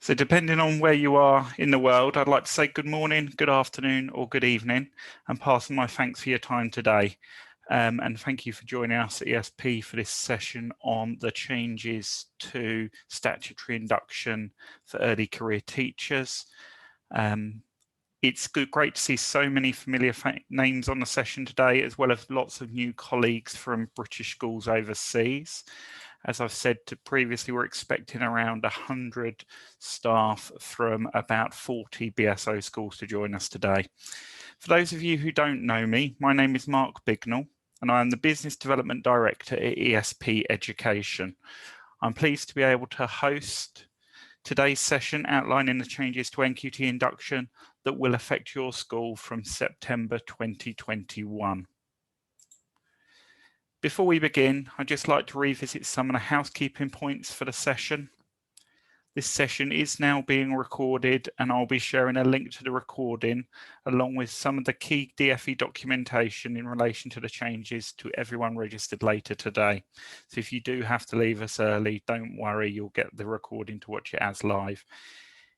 So depending on where you are in the world, I'd like to say good morning, good afternoon or good evening and pass on my thanks for your time today. And thank you for joining us at ESP for this session on the changes to statutory induction for early career teachers. It's great to see so many familiar names on the session today, as well as lots of new colleagues from British schools overseas. As I've said previously, we're expecting around 100 staff from about 40 BSO schools to join us today. For those of you who don't know me, my name is Mark Bignell, and I am the Business Development Director at ESP Education. I'm pleased to be able to host today's session outlining the changes to NQT induction that will affect your school from September 2021. Before we begin, I'd just like to revisit some of the housekeeping points for the session. This session is now being recorded, and I'll be sharing a link to the recording along with some of the key DFE documentation in relation to the changes to everyone registered later today. So if you do have to leave us early, don't worry, you'll get the recording to watch it as live.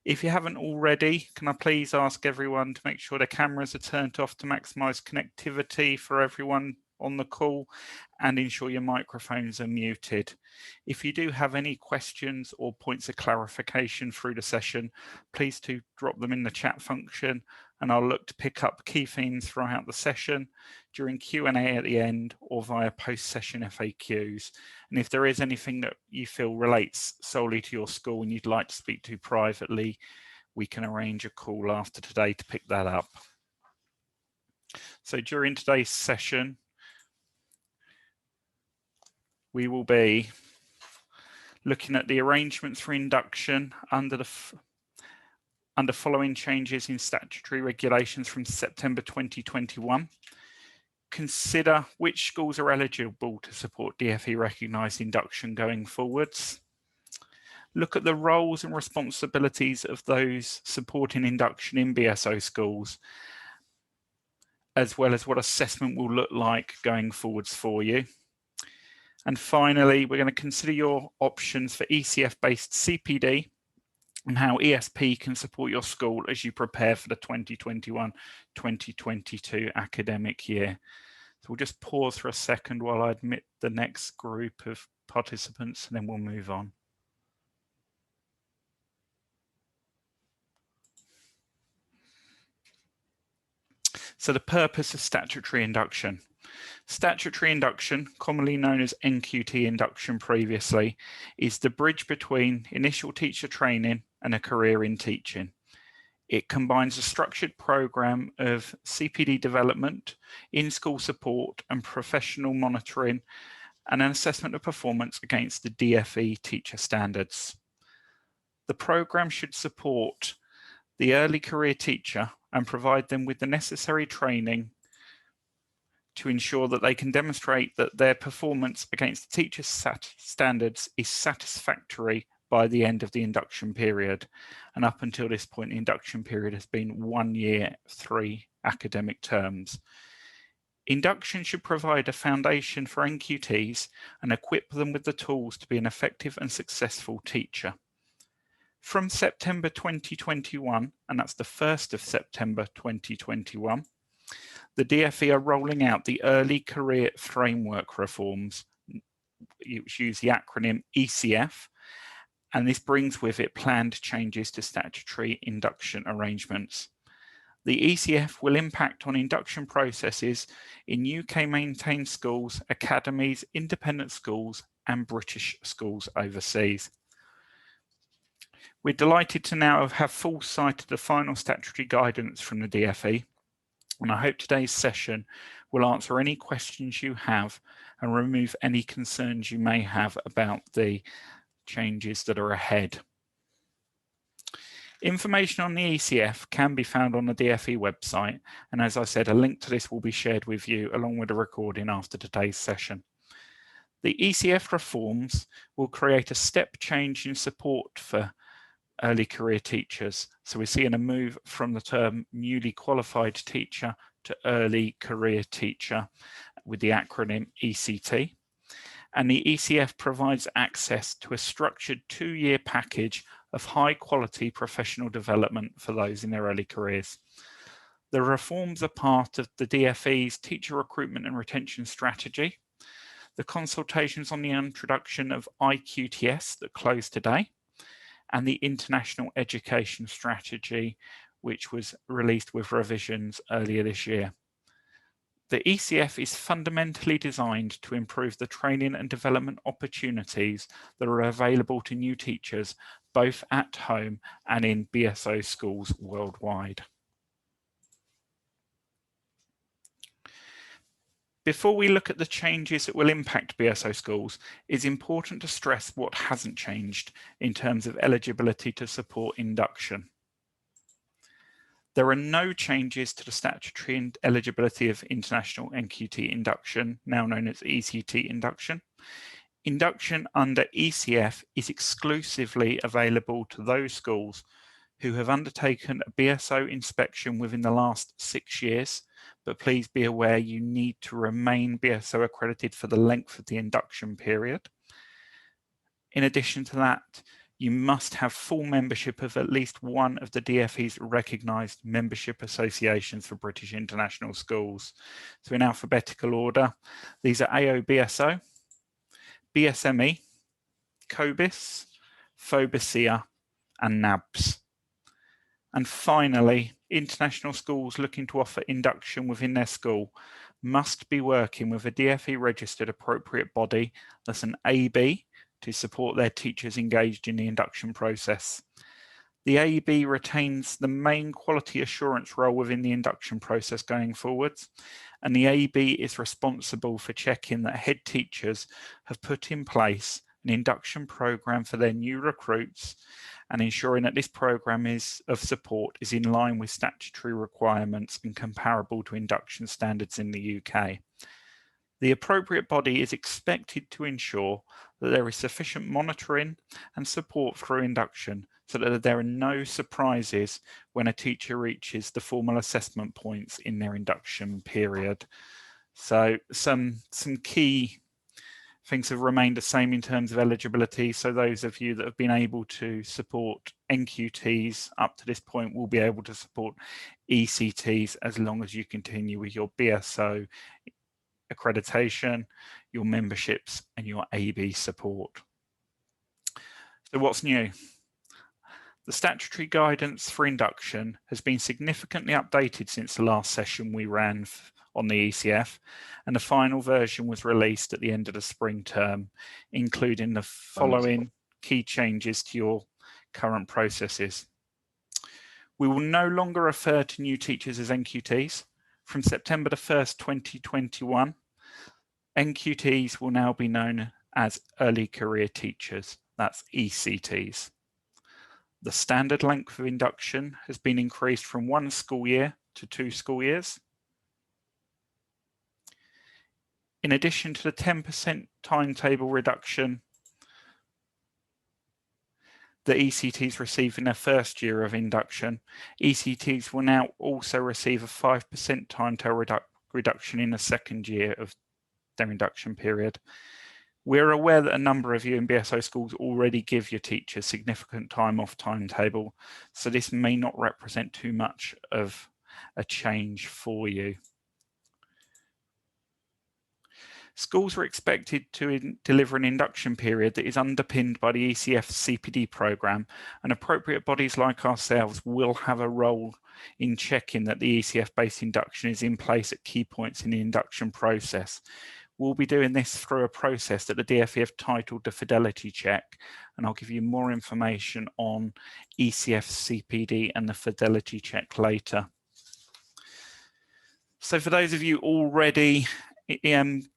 If you haven't already, can I please ask everyone to make sure their cameras are turned off to maximise connectivity for everyone on the call and ensure your microphones are muted. If you do have any questions or points of clarification through the session, please do drop them in the chat function and I'll look to pick up key themes throughout the session during Q&A at the end or via post-session FAQs. And if there is anything that you feel relates solely to your school and you'd like to speak to privately, we can arrange a call after today to pick that up. So during today's session, we will be looking at the arrangements for induction under following changes in statutory regulations from September 2021. Consider which schools are eligible to support DFE recognised induction going forwards. Look at the roles and responsibilities of those supporting induction in BSO schools, as well as what assessment will look like going forwards for you. And finally, we're going to consider your options for ECF-based CPD and how ESP can support your school as you prepare for the 2021-2022 academic year. So we'll just pause for a second while I admit the next group of participants, and then we'll move on. So the purpose of statutory induction. Statutory induction, commonly known as NQT induction previously, is the bridge between initial teacher training and a career in teaching. It combines a structured program of CPD development, in-school support and professional monitoring, and an assessment of performance against the DFE teacher standards. The program should support the early career teacher and provide them with the necessary training to ensure that they can demonstrate that their performance against the teacher's standards is satisfactory by the end of the induction period. And up until this point, the induction period has been 1 year, 3 academic terms. Induction should provide a foundation for NQTs and equip them with the tools to be an effective and successful teacher. From September 2021, and that's the 1st of September 2021, the DFE are rolling out the Early Career Framework reforms, which use the acronym ECF, and this brings with it planned changes to statutory induction arrangements. The ECF will impact on induction processes in UK maintained schools, academies, independent schools, and British schools overseas. We're delighted to now have full sight of the final statutory guidance from the DFE. And I hope today's session will answer any questions you have and remove any concerns you may have about the changes that are ahead. Information on the ECF can be found on the DFE website, and as I said, a link to this will be shared with you along with a recording after today's session. The ECF reforms will create a step change in support for early career teachers. So we're seeing a move from the term newly qualified teacher to early career teacher with the acronym ECT. And the ECF provides access to a structured 2-year package of high quality professional development for those in their early careers. The reforms are part of the DfE's teacher recruitment and retention strategy, the consultations on the introduction of IQTS that closed today, and the International Education Strategy, which was released with revisions earlier this year. The ECF is fundamentally designed to improve the training and development opportunities that are available to new teachers, both at home and in BSO schools worldwide. Before we look at the changes that will impact BSO schools, it's important to stress what hasn't changed in terms of eligibility to support induction. There are no changes to the statutory eligibility of international NQT induction, now known as ECT induction. Induction under ECF is exclusively available to those schools who have undertaken a BSO inspection within the last 6 years, but please be aware you need to remain BSO accredited for the length of the induction period. In addition to that, you must have full membership of at least one of the DfE's recognised membership associations for British international schools. So in alphabetical order, these are AOBSO, BSME, COBIS, FOBISIA, and NABS. And finally, international schools looking to offer induction within their school must be working with a DfE registered appropriate body, that's an AB, to support their teachers engaged in the induction process. The AB retains the main quality assurance role within the induction process going forwards, and the AB is responsible for checking that head teachers have put in place an induction program for their new recruits and ensuring that this program of support is in line with statutory requirements and comparable to induction standards in the UK. The appropriate body is expected to ensure that there is sufficient monitoring and support through induction so that there are no surprises when a teacher reaches the formal assessment points in their induction period. So some key things have remained the same in terms of eligibility. So those of you that have been able to support NQTs up to this point will be able to support ECTs as long as you continue with your BSO accreditation, your memberships, and your AB support. So what's new? The statutory guidance for induction has been significantly updated since the last session we ran on the ECF, and the final version was released at the end of the spring term, including the following key changes to your current processes. We will no longer refer to new teachers as NQTs. From September the 1st, 2021, NQTs will now be known as early career teachers, that's ECTs. The standard length of induction has been increased from 1 school year to 2 school years. In addition to the 10% timetable reduction that ECTs receive in their first year of induction, ECTs will now also receive a 5% timetable reduction in the second year of their induction period. We're aware that a number of you in BSO schools already give your teachers significant time off timetable, so this may not represent too much of a change for you. Schools are expected to deliver an induction period that is underpinned by the ECF CPD programme, and appropriate bodies like ourselves will have a role in checking that the ECF-based induction is in place at key points in the induction process. We'll be doing this through a process that the DfE have titled the Fidelity Check, and I'll give you more information on ECF CPD and the Fidelity Check later. So for those of you already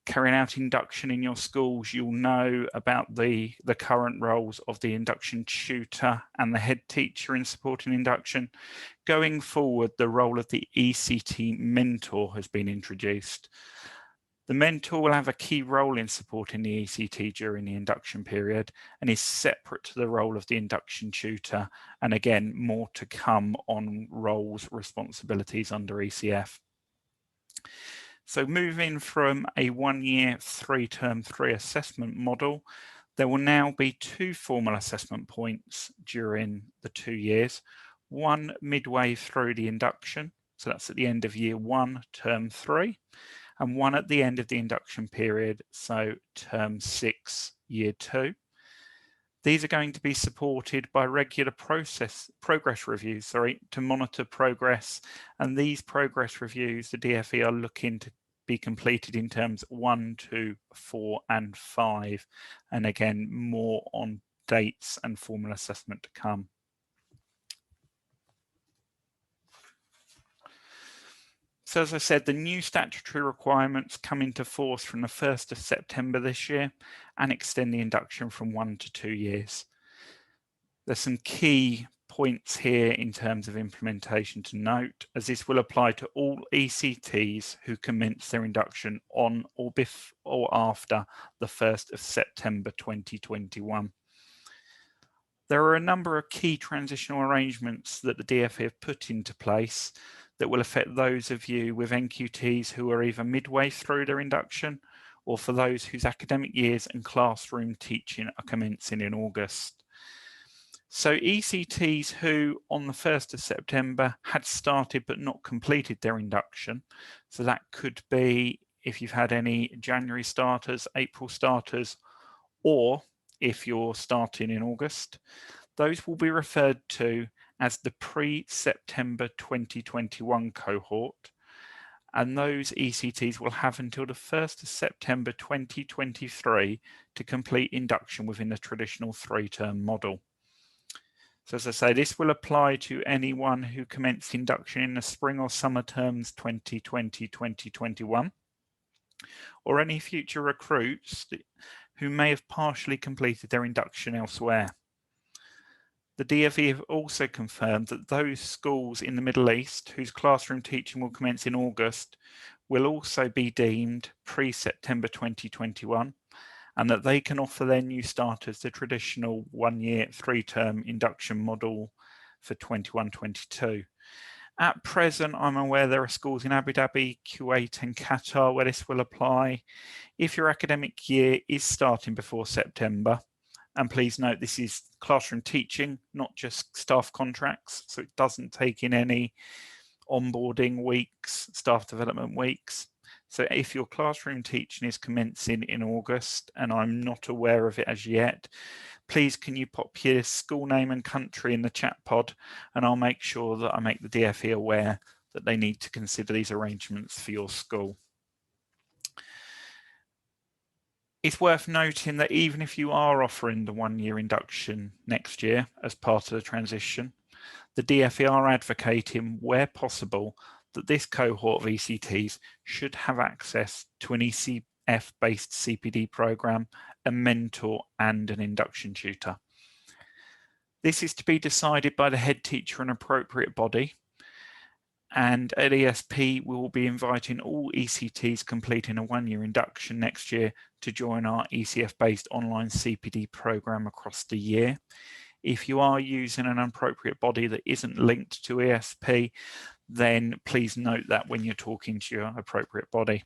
carrying out induction in your schools, you'll know about the current roles of the induction tutor and the head teacher in supporting induction. Going forward, the role of the ECT mentor has been introduced. The mentor will have a key role in supporting the ECT during the induction period and is separate to the role of the induction tutor. And again, more to come on roles, responsibilities under ECF. So moving from a 1-year, 3-term, 3 assessment model, There will now be 2 formal assessment points during the 2 years, one midway through the induction, so that's at the end of year 1, term 3, and one at the end of the induction period, so term 6, year 2. These are going to be supported by regular progress reviews, to monitor progress, and these progress reviews, the DfE are looking to be completed in terms 1, 2, 4 and 5, and again more on dates and formal assessment to come. So as I said, the new statutory requirements come into force from the 1st of September this year and extend the induction from 1 to 2 years. There's some key points here in terms of implementation to note, as this will apply to all ECTs who commence their induction on or before or after the 1st of September 2021. There are a number of key transitional arrangements that the DfE have put into place that will affect those of you with NQTs who are either midway through their induction or for those whose academic years and classroom teaching are commencing in August. So ECTs who on the 1st of September had started but not completed their induction, so that could be if you've had any January starters, April starters, or if you're starting in August, those will be referred to as the pre-September 2021 cohort, and those ECTs will have until the 1st of September 2023 to complete induction within the traditional 3-term model. So as I say, this will apply to anyone who commenced induction in the spring or summer terms 2020-2021, or any future recruits who may have partially completed their induction elsewhere. The DfE have also confirmed that those schools in the Middle East whose classroom teaching will commence in August will also be deemed pre-September 2021, and that they can offer their new starters the traditional 1-year 3-term induction model for 21-22. At present, I'm aware there are schools in Abu Dhabi, Kuwait and Qatar where this will apply. If your academic year is starting before September, and please note this is classroom teaching, not just staff contracts, so it doesn't take in any onboarding weeks, staff development weeks. So if your classroom teaching is commencing in August, and I'm not aware of it as yet, please can you pop your school name and country in the chat pod, and I'll make sure that I make the DfE aware that they need to consider these arrangements for your school. It's worth noting that even if you are offering the 1-year induction next year as part of the transition, the DfE are advocating, where possible, that this cohort of ECTs should have access to an ECF-based CPD programme, a mentor and an induction tutor. This is to be decided by the head teacher and appropriate body, and at ESP we will be inviting all ECTs completing a 1-year induction next year to join our ECF-based online CPD programme across the year. If you are using an appropriate body that isn't linked to ESP, then please note that when you're talking to your appropriate body.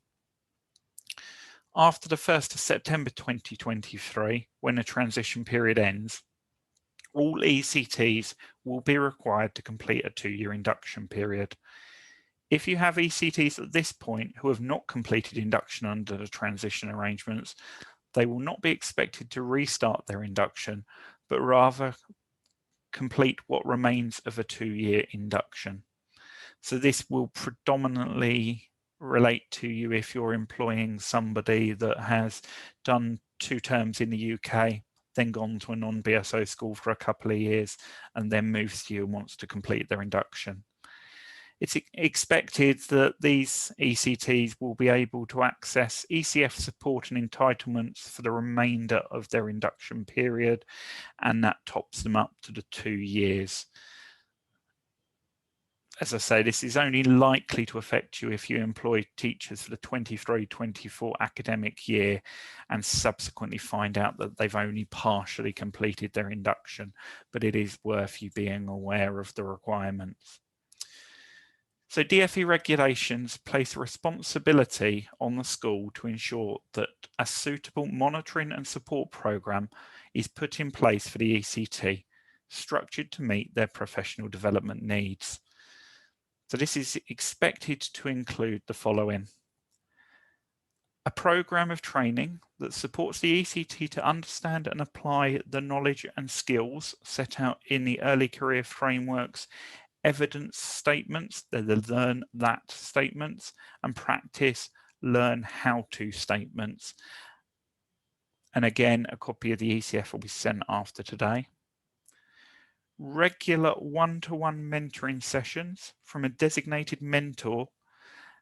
After the 1st of September 2023, when the transition period ends, all ECTs will be required to complete a 2-year induction period. If you have ECTs at this point who have not completed induction under the transition arrangements, they will not be expected to restart their induction, but rather complete what remains of a 2-year induction. So this will predominantly relate to you if you're employing somebody that has done 2 terms in the UK, then gone to a non-BSO school for a couple of years, and then moves to you and wants to complete their induction. It's expected that these ECTs will be able to access ECF support and entitlements for the remainder of their induction period, and that tops them up to the 2 years. As I say, this is only likely to affect you if you employ teachers for the 23-24 academic year and subsequently find out that they've only partially completed their induction, but it is worth you being aware of the requirements. So DfE regulations place a responsibility on the school to ensure that a suitable monitoring and support programme is put in place for the ECT, structured to meet their professional development needs. So this is expected to include the following: a programme of training that supports the ECT to understand and apply the knowledge and skills set out in the early career frameworks, evidence statements, they're the learn that statements, and practice learn how to statements. And again, a copy of the ECF will be sent after today. Regular one-to-one mentoring sessions from a designated mentor,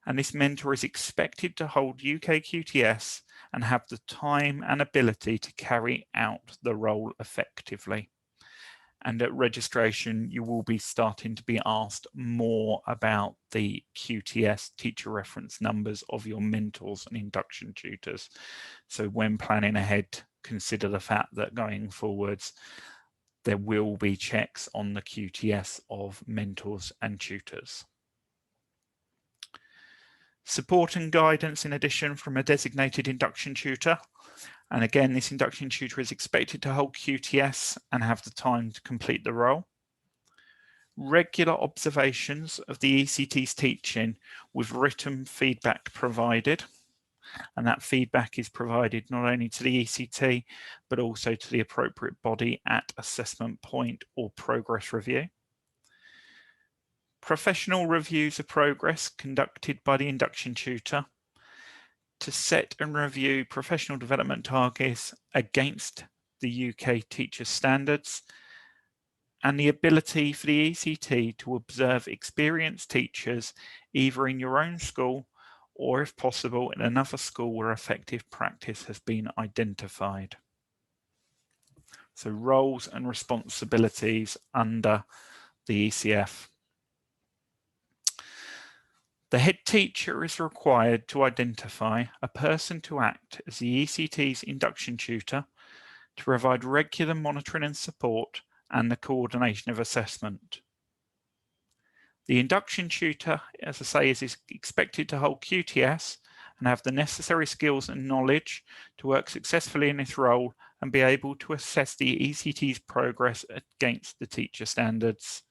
and this mentor is expected to hold UK QTS and have the time and ability to carry out the role effectively. And at registration, you will be starting to be asked more about the QTS teacher reference numbers of your mentors and induction tutors. So when planning ahead, consider the fact that going forwards, there will be checks on the QTS of mentors and tutors. Support and guidance in addition from a designated induction tutor. And again, this induction tutor is expected to hold QTS and have the time to complete the role. Regular observations of the ECT's teaching with written feedback provided. And that feedback is provided not only to the ECT, but also to the appropriate body at assessment point or progress review. Professional reviews of progress conducted by the induction tutor to set and review professional development targets against the UK teacher standards, and the ability for the ECT to observe experienced teachers either in your own school or, if possible, in another school where effective practice has been identified. So roles and responsibilities under the ECF. The head teacher is required to identify a person to act as the ECT's induction tutor to provide regular monitoring and support and the coordination of assessment. The induction tutor, as I say, is expected to hold QTS and have the necessary skills and knowledge to work successfully in this role and be able to assess the ECT's progress against the teacher standards.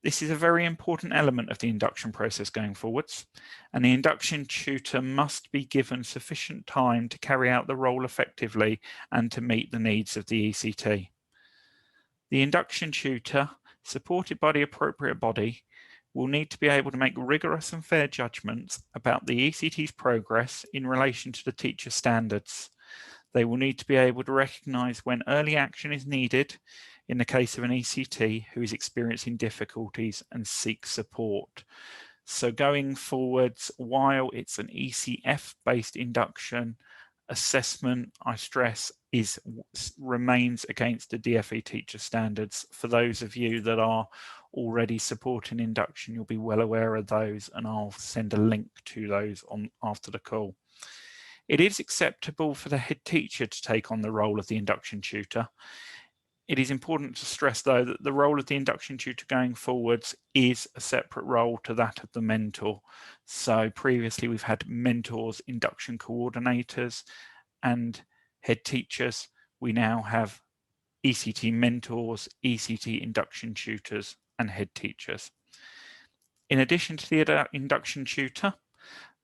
This is a very important element of the induction process going forwards, and the induction tutor must be given sufficient time to carry out the role effectively and to meet the needs of the ECT. The induction tutor, supported by the appropriate body, will need to be able to make rigorous and fair judgments about the ECT's progress in relation to the teacher standards. They will need to be able to recognise when early action is needed in the case of an ECT who is experiencing difficulties and seeks support. So going forwards, while it's an ECF-based induction, assessment, I stress, remains against the DfE teacher standards. For those of you that are already supporting induction, you'll be well aware of those, and I'll send a link to those after the call. It is acceptable for the head teacher to take on the role of the induction tutor. It is important to stress, though, that the role of the induction tutor going forwards is a separate role to that of the mentor. So previously we've had mentors, induction coordinators, and head teachers. We now have ECT mentors, ECT induction tutors, and head teachers. In addition to the induction tutor,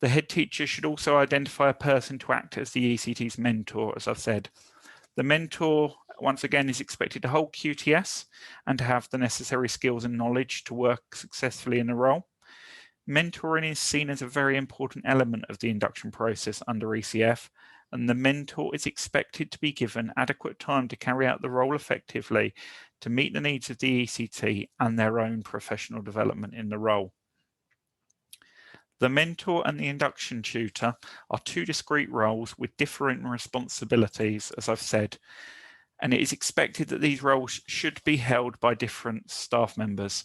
the head teacher should also identify a person to act as the ECT's mentor, as I've said. The mentor, once again, is expected to hold QTS and to have the necessary skills and knowledge to work successfully in the role. Mentoring is seen as a very important element of the induction process under ECF, and the mentor is expected to be given adequate time to carry out the role effectively to meet the needs of the ECT and their own professional development in the role. The mentor and the induction tutor are two discrete roles with differing responsibilities, as I've said, and it is expected that these roles should be held by different staff members.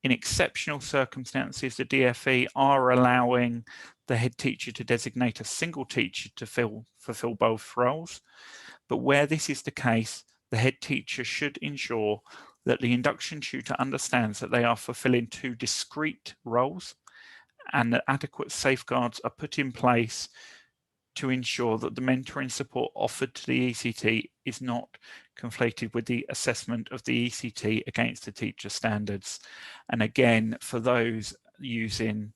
In exceptional circumstances, the DfE are allowing the head teacher to designate a single teacher to fulfill both roles, but where this is the case, the head teacher should ensure that the induction tutor understands that they are fulfilling two discrete roles and that adequate safeguards are put in place to ensure that the mentoring support offered to the ECT is not conflated with the assessment of the ECT against the teacher standards. And again, for those using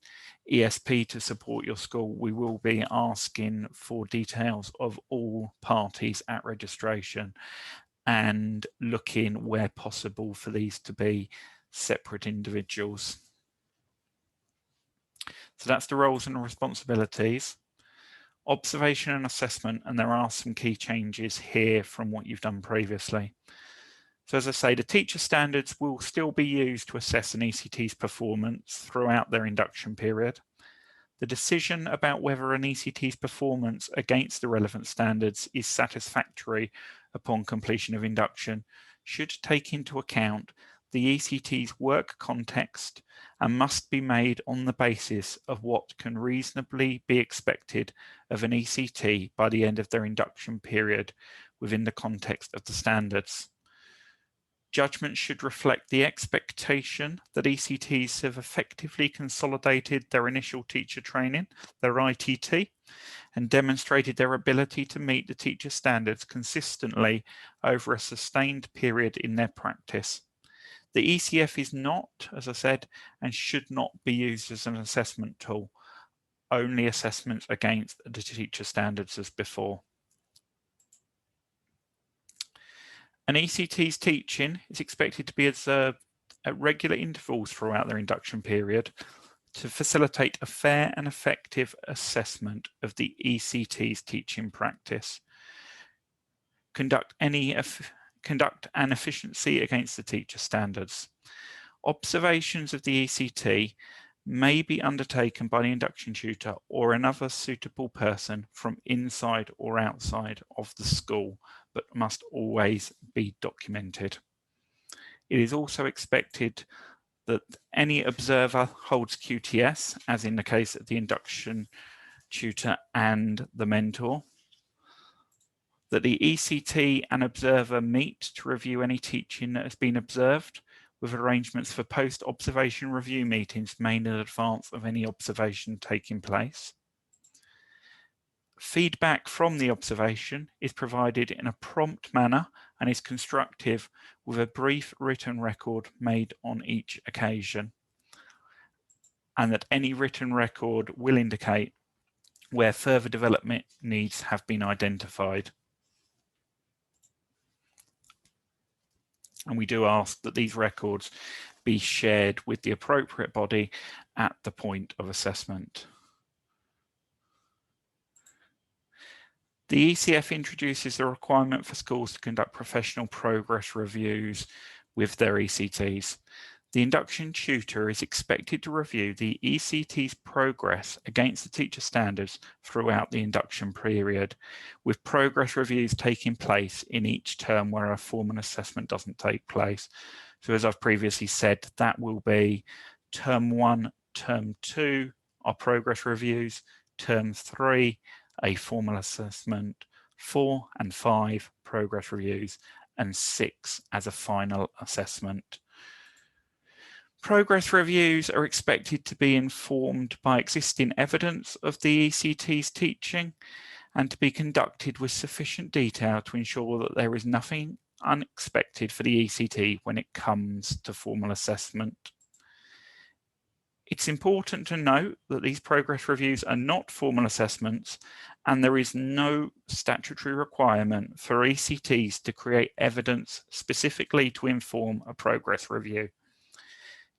ESP to support your school, we will be asking for details of all parties at registration and looking where possible for these to be separate individuals. So that's the roles and responsibilities. Observation and assessment, and there are some key changes here from what you've done previously. So as I say, the teacher standards will still be used to assess an ECT's performance throughout their induction period. The decision about whether an ECT's performance against the relevant standards is satisfactory upon completion of induction should take into account the ECT's work context and must be made on the basis of what can reasonably be expected of an ECT by the end of their induction period within the context of the standards. Judgment should reflect the expectation that ECTs have effectively consolidated their initial teacher training, their ITT, and demonstrated their ability to meet the teacher standards consistently over a sustained period in their practice. The ECF is not, as I said, and should not be used as an assessment tool, only assessments against the teacher standards as before. An ECT's teaching is expected to be observed at regular intervals throughout their induction period to facilitate a fair and effective assessment of the ECT's teaching practice. Conduct an efficiency against the teacher standards. Observations of the ECT may be undertaken by the induction tutor or another suitable person from inside or outside of the school, but must always be documented. It is also expected that any observer holds QTS, as in the case of the induction tutor and the mentor, that the ECT and observer meet to review any teaching that has been observed, with arrangements for post-observation review meetings made in advance of any observation taking place. Feedback from the observation is provided in a prompt manner and is constructive, with a brief written record made on each occasion, and that any written record will indicate where further development needs have been identified. And we do ask that these records be shared with the appropriate body at the point of assessment. The ECF introduces the requirement for schools to conduct professional progress reviews with their ECTs. The induction tutor is expected to review the ECT's progress against the teacher standards throughout the induction period, with progress reviews taking place in each term where a formal assessment doesn't take place. So as I've previously said, that will be term 1, term 2 are progress reviews, term 3 a formal assessment, 4 and 5 progress reviews, and 6 as a final assessment. Progress reviews are expected to be informed by existing evidence of the ECT's teaching and to be conducted with sufficient detail to ensure that there is nothing unexpected for the ECT when it comes to formal assessment. It's important to note that these progress reviews are not formal assessments, and there is no statutory requirement for ECTs to create evidence specifically to inform a progress review.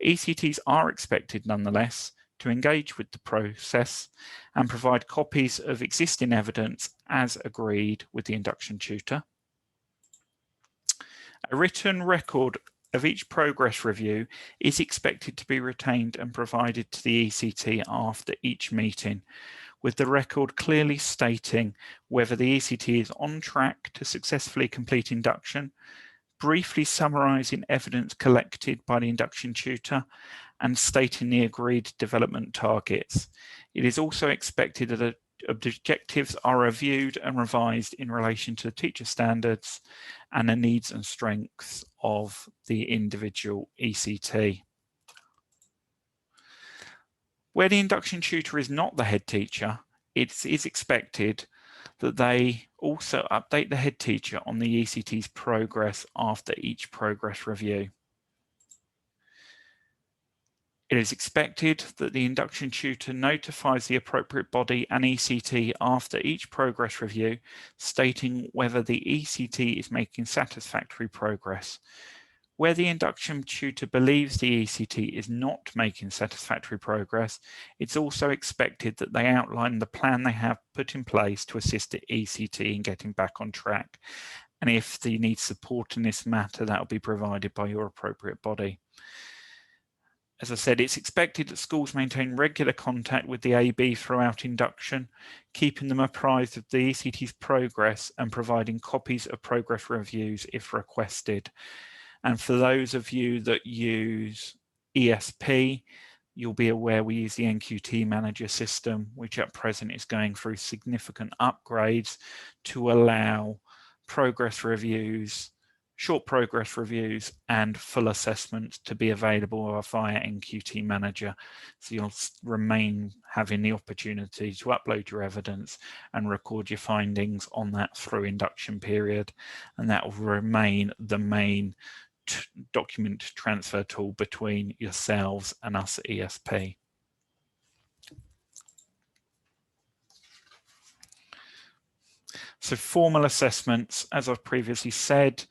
ECTs are expected nonetheless to engage with the process and provide copies of existing evidence as agreed with the induction tutor. A written record of each progress review is expected to be retained and provided to the ECT after each meeting, with the record clearly stating whether the ECT is on track to successfully complete induction, briefly summarising evidence collected by the induction tutor, and stating the agreed development targets. It is also expected that objectives are reviewed and revised in relation to the teacher standards, and the needs and strengths of the individual ECT. Where the induction tutor is not the head teacher, it is expected that they also update the head teacher on the ECT's progress after each progress review. It is expected that the induction tutor notifies the appropriate body and ECT after each progress review, stating whether the ECT is making satisfactory progress. Where the induction tutor believes the ECT is not making satisfactory progress, it's also expected that they outline the plan they have put in place to assist the ECT in getting back on track. And if they need support in this matter, that will be provided by your appropriate body. As I said, it's expected that schools maintain regular contact with the AB throughout induction, keeping them apprised of the ECT's progress and providing copies of progress reviews if requested. And for those of you that use ESP, you'll be aware we use the NQT Manager system, which at present is going through significant upgrades to allow progress reviews, short progress reviews, and full assessments to be available via NQT Manager. So you'll remain having the opportunity to upload your evidence and record your findings on that through induction period. And that will remain the main document transfer tool between yourselves and us at ESP. So formal assessments, as I've previously said,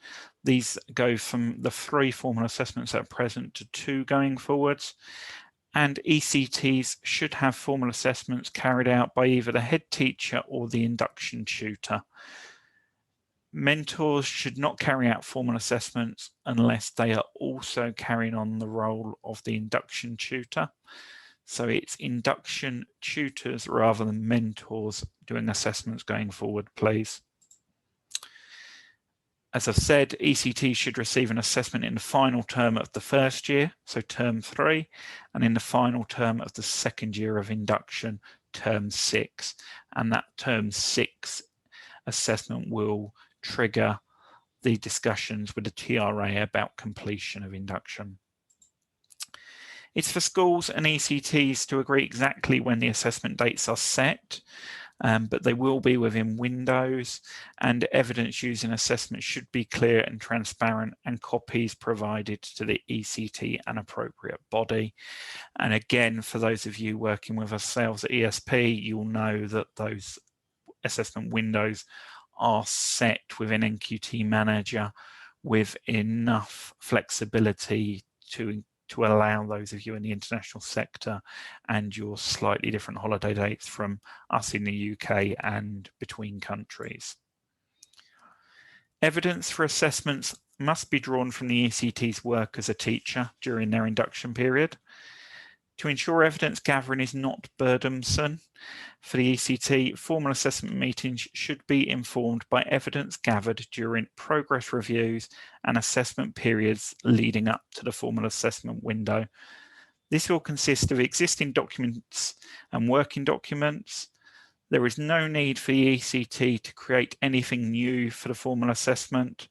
these go from the 3 formal assessments at present to 2 going forwards. And ECTs should have formal assessments carried out by either the head teacher or the induction tutor. Mentors should not carry out formal assessments unless they are also carrying on the role of the induction tutor. So it's induction tutors rather than mentors doing assessments going forward, please. As I've said, ECT should receive an assessment in the final term of the first year, so term 3, and in the final term of the second year of induction, term 6. And that term 6 assessment will trigger the discussions with the TRA about completion of induction. It's for schools and ECTs to agree exactly when the assessment dates are set, but they will be within windows, and evidence used in assessment should be clear and transparent, and copies provided to the ECT and appropriate body. And again, for those of you working with ourselves at ESP, you'll know that those assessment windows are set within NQT Manager with enough flexibility to allow those of you in the international sector and your slightly different holiday dates from us in the UK and between countries. Evidence for assessments must be drawn from the ECT's work as a teacher during their induction period. To ensure evidence gathering is not burdensome for the ECT, formal assessment meetings should be informed by evidence gathered during progress reviews and assessment periods leading up to the formal assessment window. This will consist of existing documents and working documents. There is no need for the ECT to create anything new for the formal assessment.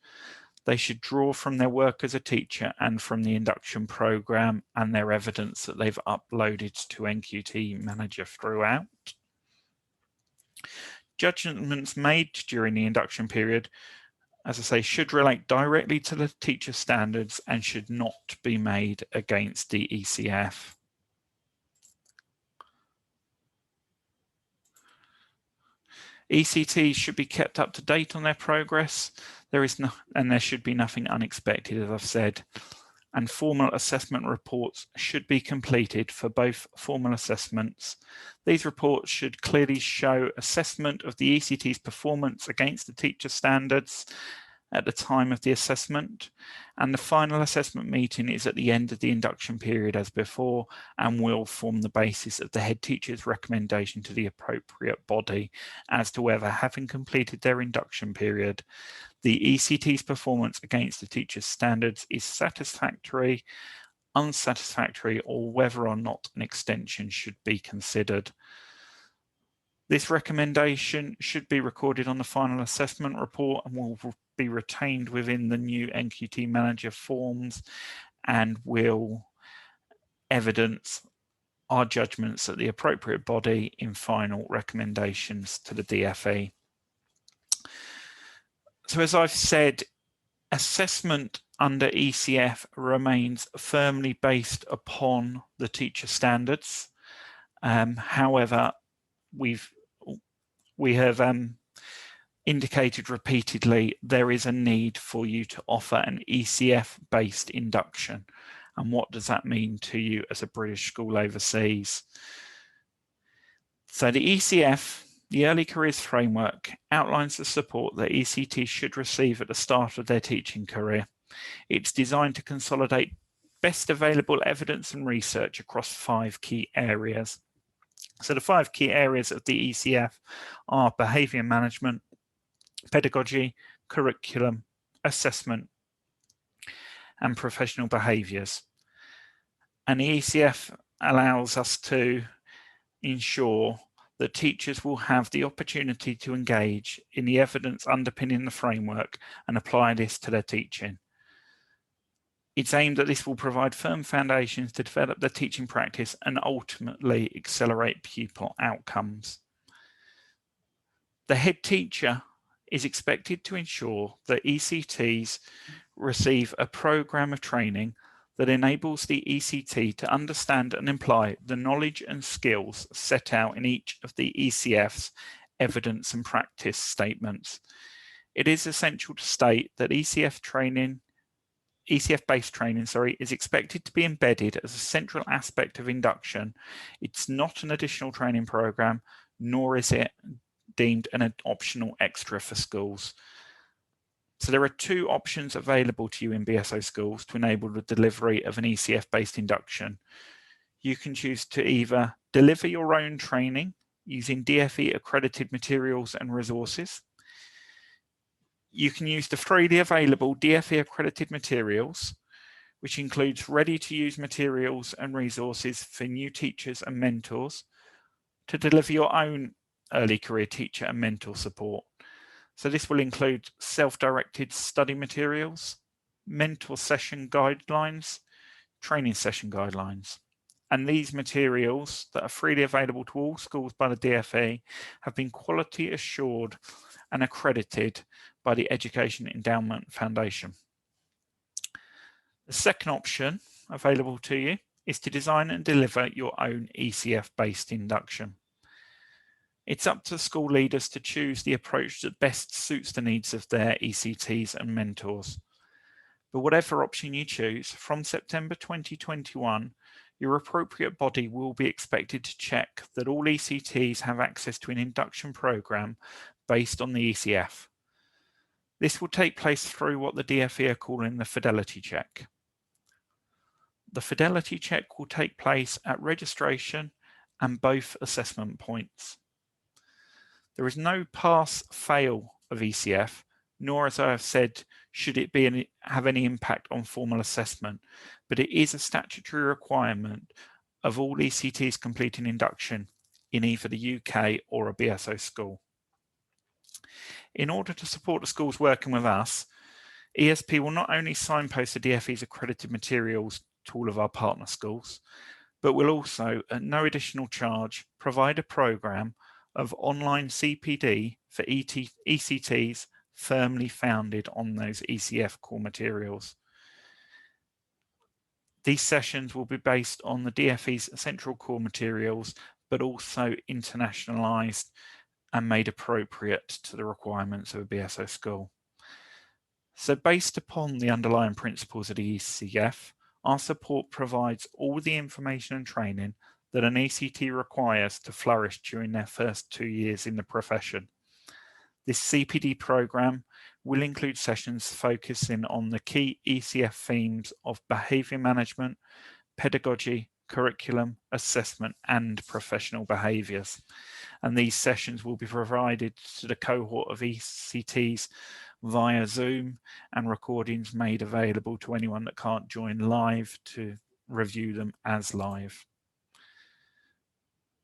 They should draw from their work as a teacher and from the induction program and their evidence that they've uploaded to NQT Manager throughout. Judgments made during the induction period, as I say, should relate directly to the teacher standards and should not be made against the ECF. ECTs should be kept up to date on their progress. There should be nothing unexpected, as I've said. And formal assessment reports should be completed for both formal assessments. These reports should clearly show assessment of the ECT's performance against the teacher standards at the time of the assessment, and the final assessment meeting is at the end of the induction period as before and will form the basis of the head teacher's recommendation to the appropriate body as to whether, having completed their induction period, the ECT's performance against the teacher's standards is satisfactory, unsatisfactory, or whether or not an extension should be considered. This recommendation should be recorded on the final assessment report and will be retained within the new NQT Manager forms and will evidence our judgments at the appropriate body in final recommendations to the DFE. So as I've said, assessment under ECF remains firmly based upon the teacher standards. However, we have indicated repeatedly there is a need for you to offer an ECF-based induction. And what does that mean to you as a British school overseas? So the ECF, the Early Careers Framework, outlines the support that ECT should receive at the start of their teaching career. It's designed to consolidate best available evidence and research across 5 key areas. So the 5 key areas of the ECF are behaviour management, pedagogy, curriculum, assessment, and professional behaviours. And the ECF allows us to ensure that teachers will have the opportunity to engage in the evidence underpinning the framework and apply this to their teaching. It's aimed that this will provide firm foundations to develop their teaching practice and ultimately accelerate pupil outcomes. The head teacher is expected to ensure that ECTs receive a programme of training that enables the ECT to understand and apply the knowledge and skills set out in each of the ECF's evidence and practice statements. It is essential to state that ECF-based training is expected to be embedded as a central aspect of induction. It's not an additional training programme, nor is it deemed an optional extra for schools. So there are 2 options available to you in BSO schools to enable the delivery of an ECF-based induction. You can choose to either deliver your own training using DFE accredited materials and resources. You can use the freely available DFE accredited materials, which includes ready-to-use materials and resources for new teachers and mentors, to deliver your own early career teacher and mentor support. So this will include self-directed study materials, mentor session guidelines, training session guidelines. And these materials that are freely available to all schools by the DFE have been quality assured and accredited by the Education Endowment Foundation. The second option available to you is to design and deliver your own ECF-based induction. It's up to school leaders to choose the approach that best suits the needs of their ECTs and mentors. But whatever option you choose, from September 2021, your appropriate body will be expected to check that all ECTs have access to an induction programme based on the ECF. This will take place through what the DFE are calling the fidelity check. The fidelity check will take place at registration and both assessment points. There is no pass-fail of ECF, nor, as I have said, should it have any impact on formal assessment, but it is a statutory requirement of all ECTs completing induction in either the UK or a BSO school. In order to support the schools working with us, ESP will not only signpost the DFE's accredited materials to all of our partner schools, but will also, at no additional charge, provide a programme of online CPD for ECTs firmly founded on those ECF core materials. These sessions will be based on the DFE's central core materials, but also internationalised and made appropriate to the requirements of a BSO school. So based upon the underlying principles of the ECF, our support provides all the information and training that an ECT requires to flourish during their first 2 years in the profession. This CPD programme will include sessions focusing on the key ECF themes of behaviour management, pedagogy, curriculum, assessment, and professional behaviours. And these sessions will be provided to the cohort of ECTs via Zoom, and recordings made available to anyone that can't join live to review them as live.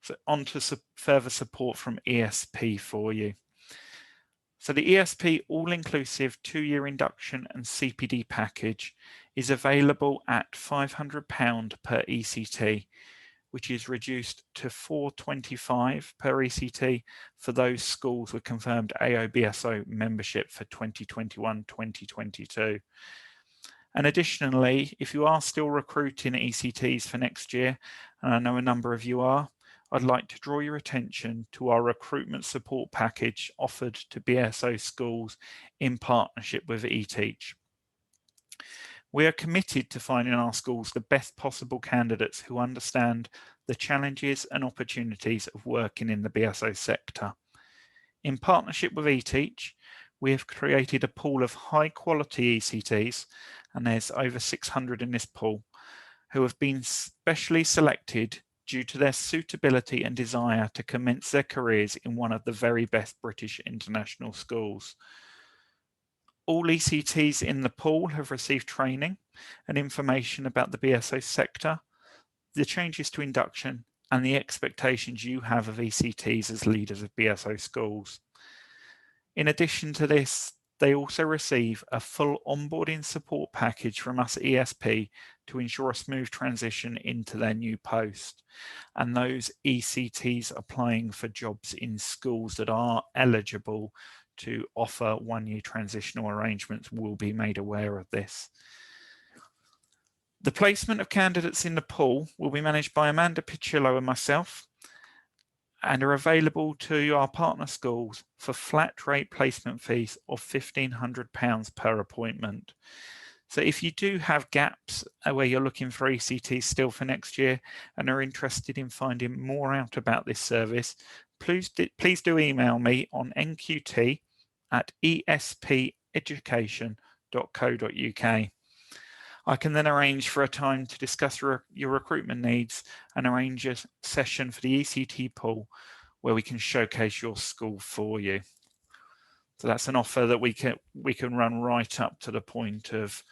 So on to further support from ESP for you. So the ESP all-inclusive 2-year induction and CPD package is available at £500 per ECT, which is reduced to £425 per ECT for those schools with confirmed AOBSO membership for 2021-2022. And additionally, if you are still recruiting ECTs for next year, and I know a number of you are, I'd like to draw your attention to our recruitment support package offered to BSO schools in partnership with eTeach. We are committed to finding our schools the best possible candidates who understand the challenges and opportunities of working in the BSO sector. In partnership with eTeach, we have created a pool of high quality ECTs, and there's over 600 in this pool, who have been specially selected due to their suitability and desire to commence their careers in one of the very best British international schools. All ECTs in the pool have received training and information about the BSO sector, the changes to induction, and the expectations you have of ECTs as leaders of BSO schools. In addition to this, they also receive a full onboarding support package from us at ESP to ensure a smooth transition into their new post. And those ECTs applying for jobs in schools that are eligible to offer 1-year transitional arrangements will be made aware of this. The placement of candidates in the pool will be managed by Amanda Piccillo and myself, and are available to our partner schools for flat rate placement fees of £1,500 per appointment. So if you do have gaps where you're looking for ECTs still for next year and are interested in finding more out about this service, please do email me on nqt@espeducation.co.uk. I can then arrange for a time to discuss your recruitment needs and arrange a session for the ECT pool where we can showcase your school for you. So that's an offer that we can run right up to the point of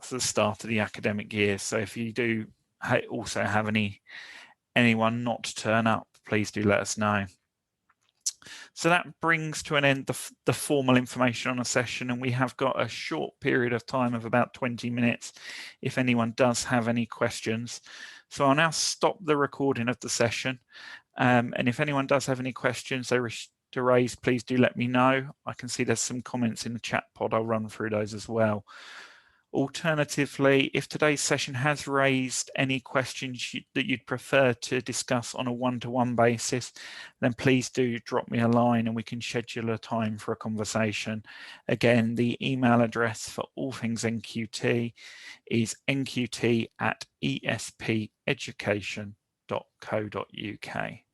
the start of the academic year. So if you do also have anyone not turn up, please do let us know. So that brings to an end the formal information on a session, and we have got a short period of time of about 20 minutes if anyone does have any questions. So I'll now stop the recording of the session, and if anyone does have any questions they wish to raise, please do let me know. I can see there's some comments in the chat pod. I'll run through those as well. Alternatively, if today's session has raised any questions that you'd prefer to discuss on a one-to-one basis, then please do drop me a line and we can schedule a time for a conversation. Again, the email address for all things NQT is nqt@espeducation.co.uk.